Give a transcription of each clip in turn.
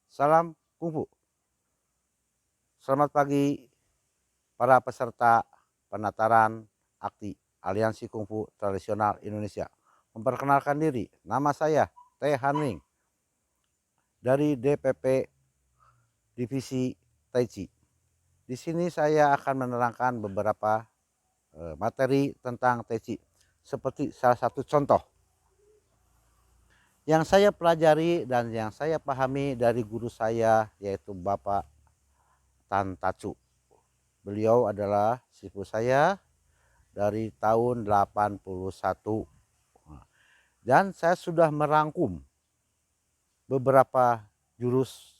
Salam kungfu. Selamat pagi para peserta penataran akti Aliansi Kungfu Tradisional Indonesia. Memperkenalkan diri, nama saya Teh Hanwing dari DPP Divisi Tai Chi. Di sini saya akan menerangkan beberapa materi tentang Tai Chi. Seperti salah satu contoh yang saya pelajari dan yang saya pahami dari guru saya, yaitu Bapak Tan Tacu. Beliau adalah sifu saya dari tahun 81. Dan saya sudah merangkum beberapa jurus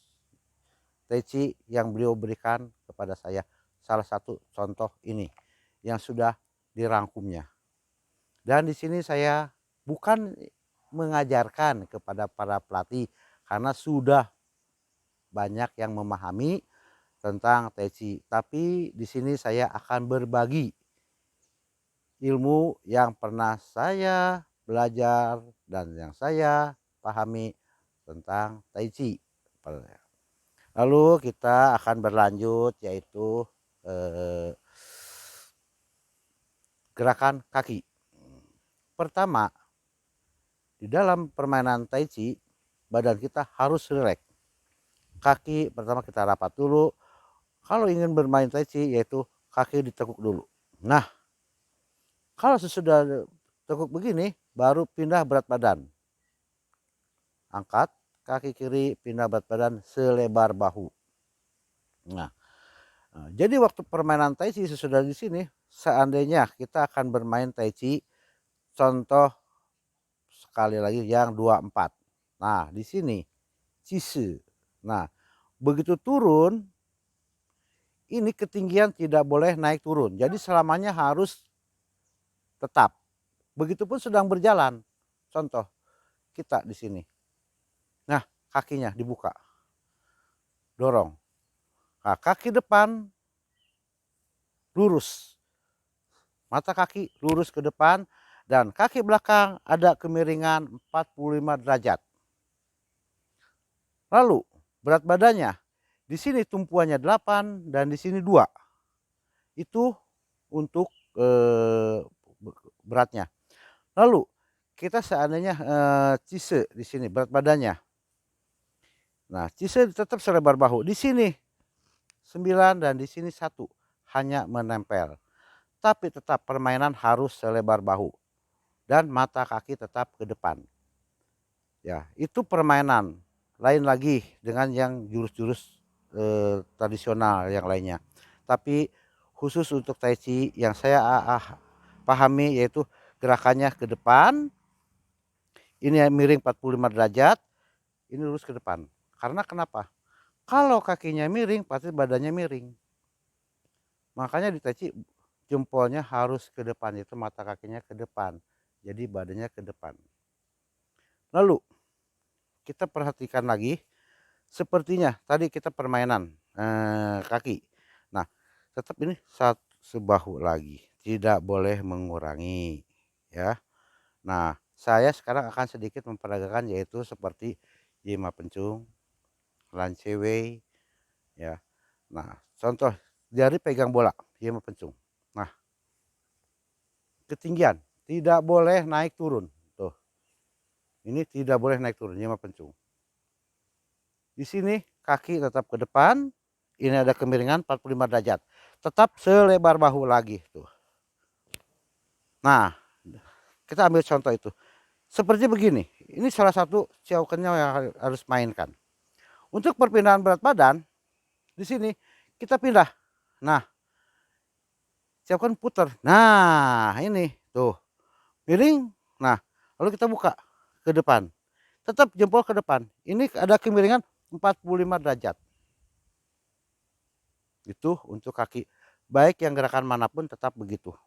Tai Chi yang beliau berikan kepada saya. Salah satu contoh ini yang sudah dirangkumnya. Dan di sini saya bukan mengajarkan kepada para pelatih karena sudah banyak yang memahami tentang Tai Chi. Tapi di sini saya akan berbagi ilmu yang pernah saya belajar dan yang saya pahami tentang Tai Chi. Lalu kita akan berlanjut yaitu gerakan kaki. Pertama, di dalam permainan Tai Chi, badan kita harus rileks. Kaki pertama kita rapat dulu. Kalau ingin bermain Tai Chi yaitu kaki ditekuk dulu. Nah, kalau sesudah tekuk begini, baru pindah berat badan. Angkat kaki kiri, pindah berat badan selebar bahu. Nah, jadi waktu permainan Tai Chi sesudah di sini, seandainya kita akan bermain Tai Chi, contoh sekali lagi yang 24. Nah, di sini Cisu. Nah, begitu turun, ini ketinggian tidak boleh naik turun. Jadi selamanya harus tetap. Begitupun sedang berjalan. Contoh kita di sini. Nah, kakinya dibuka. Dorong. Nah, kaki depan lurus. Mata kaki lurus ke depan dan kaki belakang ada kemiringan 45 derajat. Lalu berat badannya di sini tumpuannya 8 dan di sini 2. Itu untuk beratnya. Lalu kita seandainya cise di sini berat badannya. Nah, cise tetap selebar bahu. Di sini 9 dan di sini 1 hanya menempel. Tapi tetap permainan harus selebar bahu dan mata kaki tetap ke depan. Ya, itu permainan. Lain lagi dengan yang jurus-jurus tradisional yang lainnya. Tapi khusus untuk Tai Chi yang saya pahami yaitu gerakannya ke depan. Ini miring 45 derajat, ini lurus ke depan. Karena kenapa? Kalau kakinya miring, pasti badannya miring. Makanya di Tai Chi jempolnya harus ke depan, itu mata kakinya ke depan. Jadi badannya ke depan. Lalu kita perhatikan lagi, sepertinya tadi kita permainan kaki. Nah, tetap ini sebahu lagi, tidak boleh mengurangi, ya. Nah, saya sekarang akan sedikit memperagakan yaitu seperti Jima Pencung, Lance Wei, ya. Nah, contoh jari pegang bola, Jima Pencung. Nah, ketinggian tidak boleh naik turun. Tuh. Ini tidak boleh naik turun, Jima Pencung. Di sini kaki tetap ke depan. Ini ada kemiringan 45 derajat. Tetap selebar bahu lagi tuh. Nah, kita ambil contoh itu. Seperti begini. Ini salah satu Choukeng yang harus mainkan. Untuk perpindahan berat badan di sini kita pindah. Nah, Choukeng putar. Nah, ini tuh. Miring. Nah, lalu kita buka ke depan. Tetap jempol ke depan. Ini ada kemiringan 45 derajat. Itu untuk kaki. Baik yang gerakan manapun tetap begitu.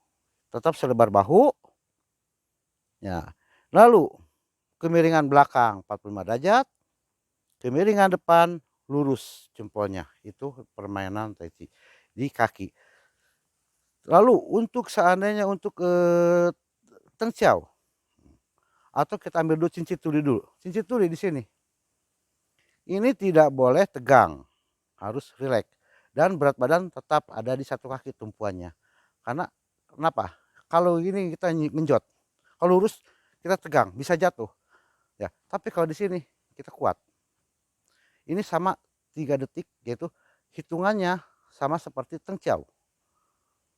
Tetap selebar bahu. Ya. Lalu kemiringan belakang 45 derajat. Kemiringan depan lurus jempolnya. Itu permainan Tai Chi di kaki. Lalu untuk seandainya untuk Teng Chiao atau kita ambil dulu cincin tuli dulu. Cincin tuli di sini. Ini tidak boleh tegang, harus rileks dan berat badan tetap ada di satu kaki tumpuannya. Karena kenapa? Kalau gini kita menjot, kalau lurus kita tegang, bisa jatuh. Ya, tapi kalau di sini kita kuat. Ini sama 3 detik, yaitu hitungannya sama seperti tengciau.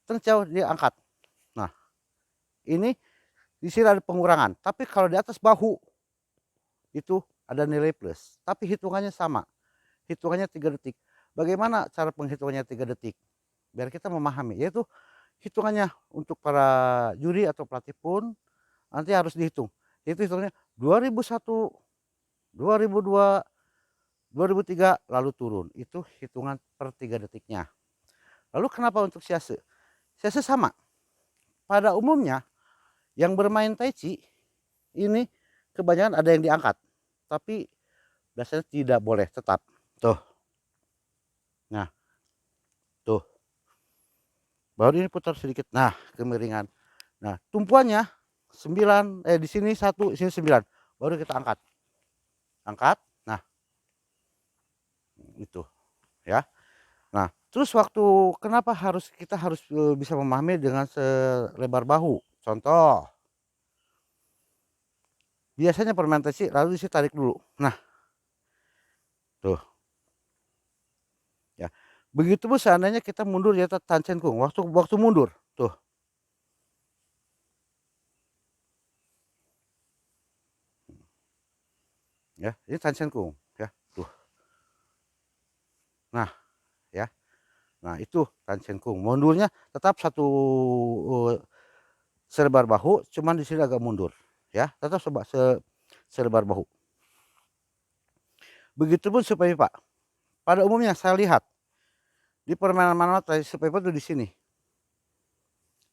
Tengciau dia angkat. Nah, ini di sini ada pengurangan, tapi kalau di atas bahu itu ada nilai plus, tapi hitungannya sama. Hitungannya 3 detik. Bagaimana cara penghitungannya 3 detik? Biar kita memahami, yaitu hitungannya untuk para juri atau pelatih pun nanti harus dihitung. Itu hitungannya 2001, 2002, 2003 lalu turun. Itu hitungan per 3 detiknya. Lalu kenapa untuk siase? Siase sama. Pada umumnya yang bermain tai chi ini kebanyakan ada yang diangkat, tapi biasanya tidak boleh tetap. Tuh. Nah, tuh. Baru ini putar sedikit. Nah, kemiringan. Nah, tumpuannya 9, di sini 1, di sini 9. Baru kita angkat. Angkat. Nah, itu ya. Nah, terus waktu kenapa kita harus bisa memahami dengan selebar bahu. Contoh, biasanya permain tai chi lalu isi tarik dulu. Nah, tuh ya. Begitu pun seandainya kita mundur ya Tanchen Kung, waktu mundur, tuh. Ya, ini Tanchen Kung ya, tuh. Nah, ya. Nah, itu Tanchen Kung. Mundurnya tetap satu selebar bahu, cuman di sini agak mundur, ya. Tetap selebar bahu. Begitupun Super Pipa. Pada umumnya saya lihat di permainan manual Super Pipa itu di sini.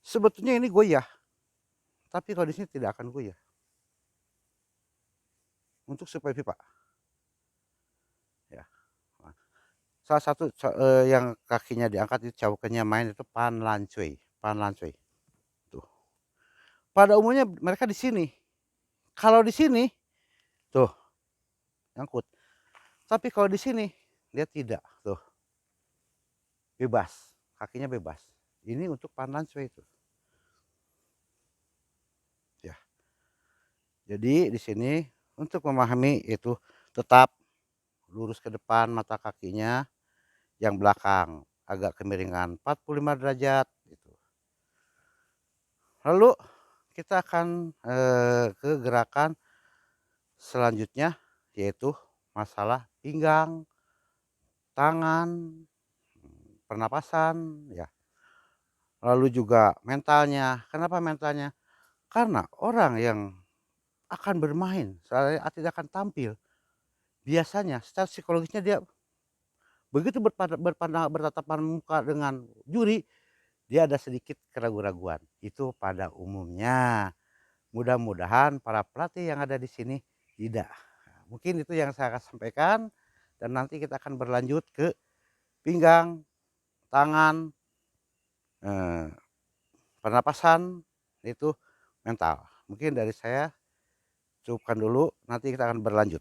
Sebetulnya ini goyah, tapi kalau di sini tidak akan goyah. Untuk Super Pipa. Ya. Nah, salah satu yang kakinya diangkat itu cawukannya main itu Pan Lan Cui. Pan Lan Cui. Tuh. Pada umumnya mereka di sini. Kalau di sini, tuh, nyangkut. Tapi kalau di sini dia tidak, tuh. Bebas, kakinya bebas. Ini untuk Pan Lan Cui itu. Ya. Jadi di sini untuk memahami itu tetap lurus ke depan mata kakinya, yang belakang agak kemiringan 45 derajat gitu. Lalu kita akan ke gerakan selanjutnya, yaitu masalah pinggang, tangan, pernapasan ya. Lalu juga mentalnya. Kenapa mentalnya? Karena orang yang akan bermain, seandainya atlet akan tampil, biasanya secara psikologisnya dia begitu bertatapan muka dengan juri, dia ada sedikit keraguan-raguan. Itu pada umumnya. Mudah-mudahan para pelatih yang ada di sini tidak. Mungkin itu yang saya akan sampaikan dan nanti kita akan berlanjut ke pinggang, tangan, pernapasan, itu mental. Mungkin dari saya cukupkan dulu, nanti kita akan berlanjut.